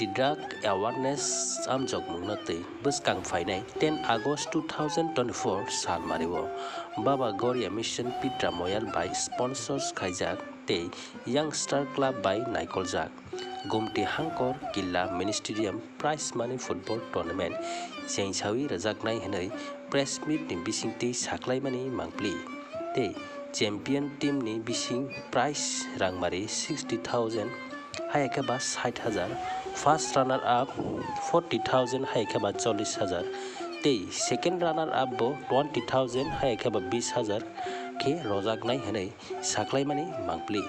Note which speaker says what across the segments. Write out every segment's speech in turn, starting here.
Speaker 1: Anti-Drug Awareness Amjok Mungnatei Buskang Fainai 10 August 2024 Sal Mariwo Baba Goria Mission Pitra Moyal by Sponsors Kaijak Te Youngster Club by Nikoljak Gumti Hangkor Killa Ministerium Prize Money Football Tournament Sengsawi Rajaknai Henai Press Meet ni Bisingti Saklaimani Mangpli Te Champion Team ni Bising Prize Rangmari 60,000 Hayakaba 60,000 First runner up 40,000 Hayakaba 40,000 Te second runner up bo 20,000 Hayakaba 20,000 Ke Rojagnai Henai Saklaimani Mangpli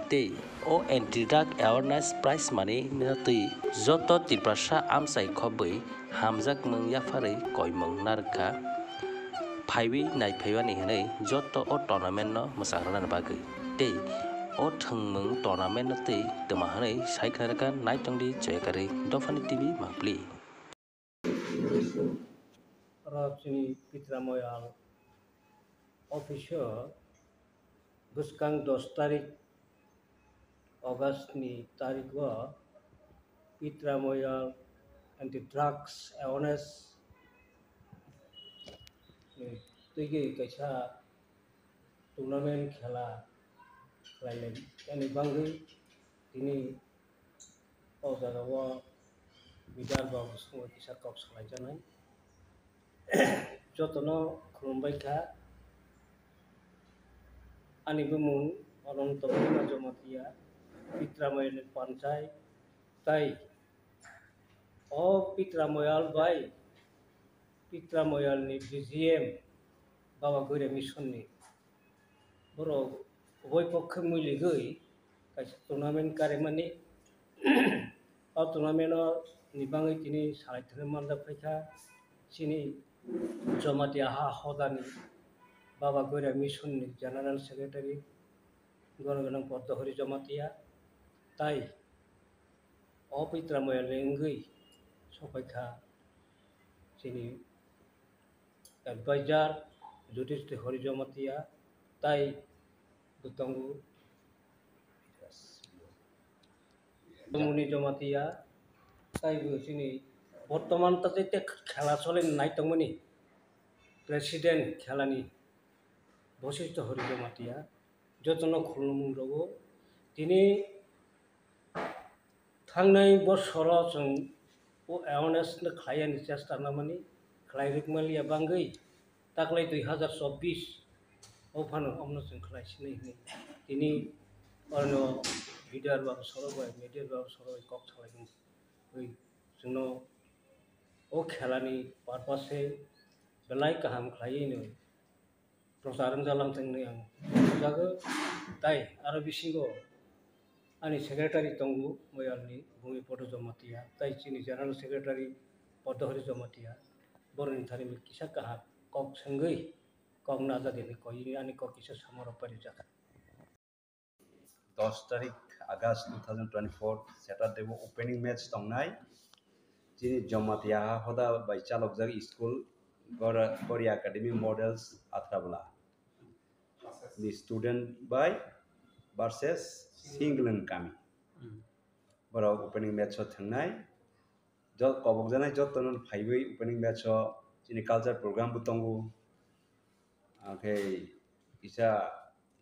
Speaker 1: Te O Anti-Drug Awareness Prize Money Natui Joto Tiprasa Amsai Khobui Hamjak Mung Yafari Koimung Narka Phaiwi Nai Phaiwani Henai Joto O Tournament no Masangrana Bagi Te O Thangmung Tournament Natui Temahanai Saikarakan Naitongdi Joyakari Dofani TV Mangpli
Speaker 2: Rapsini Pitra Moyal Official Buskang 10 tarik August ni tarik wa Pitra Moyal Anti-Drugs Awareness ni tuige kaisa tournament khela khlaile ani bangi tini o jaga wa bidar ba busung kisa kok salai janai jotono khulumbai kha ani bumung along topni majomatia Pitra Moyal Panchai tai o Pitra Moyal by Pitra Moyal ni BGM Baba Goria Mission ni boro boi pokhe muli goi kaisa tournament karimani o tournament o ni bangai tini salai thene manda phaikha sini jomatia ha hodani Baba Goria Mission ni General Secretary Gonoganang Poddohori Jomatia tai o Pitra Moyal engui sopaikha sini advisor Judhishthir Hori Jomatia tai butangu Muni Jomatia tai bu sini বর্তমান তাতে খেলা চলে নাই তংমনি president খেলানি Vashishtha Hari Jamatia যতন খুলুমুং রগো তিনি थांनाय बोसोराव जों अवेयारनेस खालायनो चेष्टा खालामनानै खालायरिकमालिया बांगै दाख्लै 2024 अफानो अमनो जों खालायसिनै दिनै अरनो भिडिअ बाबु सरबाय मेडिया बाबु सरबाय कक खालायगोन ओइ जोंनो ओ खेलानि पारपासे बेलाय गाहाम खालायनो प्रचारन जालांथोंनो आं जागो ताइ आरो बिसिंगो Ani secretary tonggu moyalni bumi podo jomatia tai chini general secretary Poddohori jomatia borni thari mi kisa kaha kok sengei kok naja deni koi ani kok kisa samaro pari jaka
Speaker 3: 10 tarik August 2024 Saturday opening match tongnai chini jomatia hoda by chalokjak school Korea Academy Models Athrabla the student by versus Singlen kami borok opening match thangnai jot kobok janai jot tonon phaibai opening match chini culture program butongu okay isa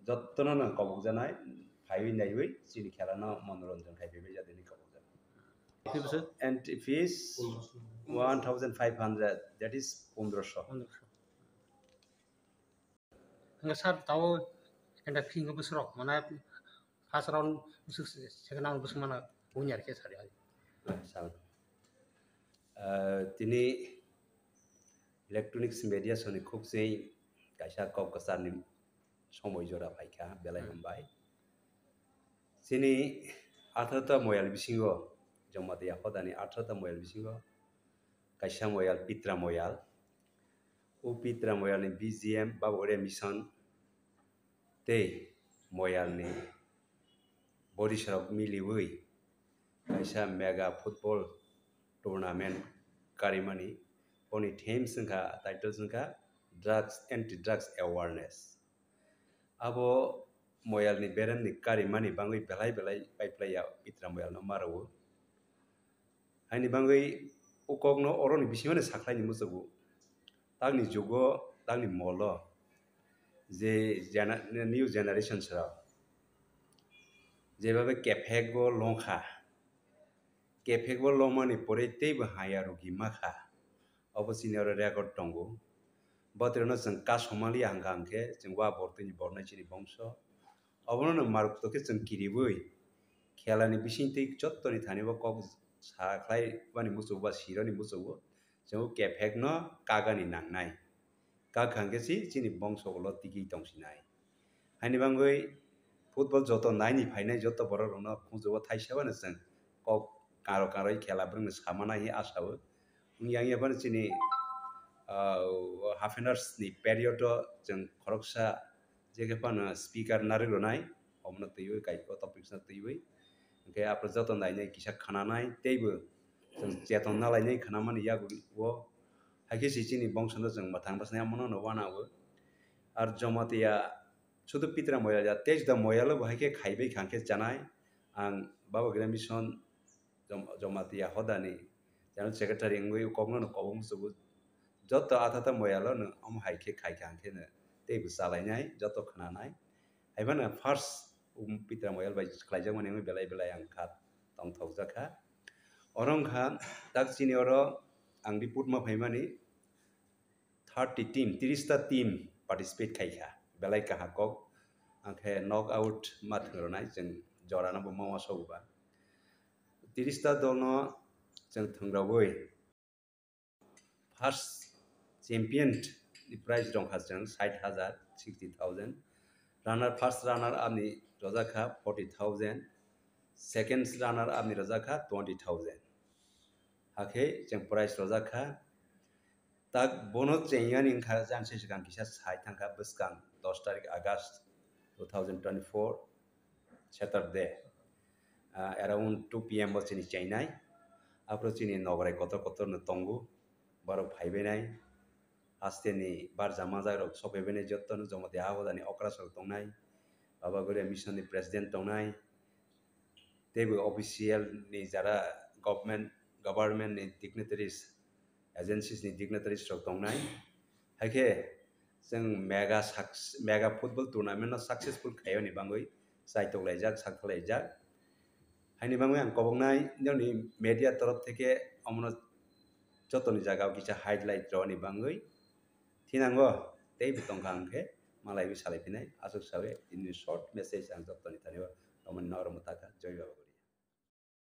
Speaker 3: jot tonon kobok janai phaibai naibai chini khela no monoranjan khaibai jadeni kobok janai and fees 1500 that is 1500
Speaker 4: ngasar tahu kena king busrok mana first round busuk second round busuk mana punya ke sari
Speaker 3: tini electronics media soni khub sei kaisa kok kasar ni somoy jora phaikha belai hambai sini 18 ta moyal bisingo jomatia hodani 18 ta moyal bisingo kaisa moyal Pitra Moyal o Pitra Moyal ni BGM Baba Goria Mission te moyal ni Borisarok miliwui kaisa mega football tournament karimani oni theme sengkha title sengkha drugs anti-drugs awareness abo moyal ni beren ni karimani bangui belai belai paiplaya Pitra Moyal no marawo haini bangai ukokno oroni bisimane saklaini musugo tagni jugo tagni molo je new generation sra যেভাবে কেফেগো লংখা কেফেগো লমনি পরে তেইবো হায়ারু গিমাখা অবসিনি আর record টঙ্গো বতরেনো जों का समालि हांगा हांखे जों वा बर्तनि बरनाय चिनि बंश अबनो मारुक तके जों किरिबोय खेलानि बिसिंति जत्तनि थानिबो कक साख्लाय बानि मुसु बा सिरनि मुसु जों केफेगनो कागानि नांनाय का खांगेसि चिनि बंशगोल तिगि तंसिनाय हानि बांगै फुटबल जत नायनि फायनाय जत बररनो खुजो थाइसाबानो जों कक कारो कारो खेला ब्रंनो सामानाय आसाबो उनियाबानो चिनि हाफ एन आवार्सनि पेरियड जों खरकसा जेखेपानो स्पिकार नारिलनाय अमनो तैयो गायको टपिक्सना तैयो ओंखाय आपरो जतन नायनाय किसा खानानाय तेबो जों जेतन नालायनाय खानामानि यागु वो हाइके सिचिनि बंशनो जों माथां बसनाय मनो नवानावो आर जमातिया शुद्ध पित्रा मोया तेज द मोयालो हाइके खाइबै खांखे जानाय आं बाबा ग्राम मिशन जमातिया हदानि general secretary ngui kokno kobong subu joto atata moyalo no am haike खाइखांखे नो तेबो जालायनाय जत खानानाय हाइबानो फार्स्ट पित्रा मोयाल बाय खालायजाक माने बेलाय बेलाय आं खा तंथौजाखा अरंखा दाक सिनियर आंदि पुटमा फाइमानि 30 टीम 30 टा टीम पार्टिसिपेट खाइखा बेलाय काहाकक आंखे नक आउट माथुरनाय जों जरानाबो मावा सौबा 30 टा दलनो जों थंग्रावै फार्स्ट चेम्पियन प्राइज दंखा जों 60,000 60,000 रानार फार्स्ट रानार आपनि रजाखा 40,000 सेकेंड रानार आपनि रजाखा 20,000 हाके जों प्राइज रजाखा ताक बोनो चेंगानि इंखा जानसे सिगां किसा साइ थांखा बसकां 10 तारिख आगस्ट 2024 Saturday around 2 PM बचनि चाइनाय आपरो चिनि नगराय कत न तंगु बारो फाइबेनाय आस्तेनि बार जामा जायरक सफेबेनाय जत्तन जमते आवदानि अक्रासर तंनाय बाबा गरे मिशननि प्रेसिडेंट तंनाय तेबो ऑफिशियल नि जारा गवर्नमेंट नि डिग्निटरीज एजेंसीज नि डिग्निटरीज तंनाय हाके जों मेगा फुटबल टूर्नामेंट सक्सेसफुल खायनि बांगै साइतलायजाक साखलायजाक हाइनि बांगै आं कबंनाय जोंनि मीडिया तरफ থেকে अमनो जतनि जागाव किसा हाइलाइट रनि बांगै थिनांगो तेई बितंखा आंखे मालायबो सालायफिनाय आसुक सावे इन शॉर्ट मेसेज आं जतनि थानिबा अमन नरमताका जय बाबा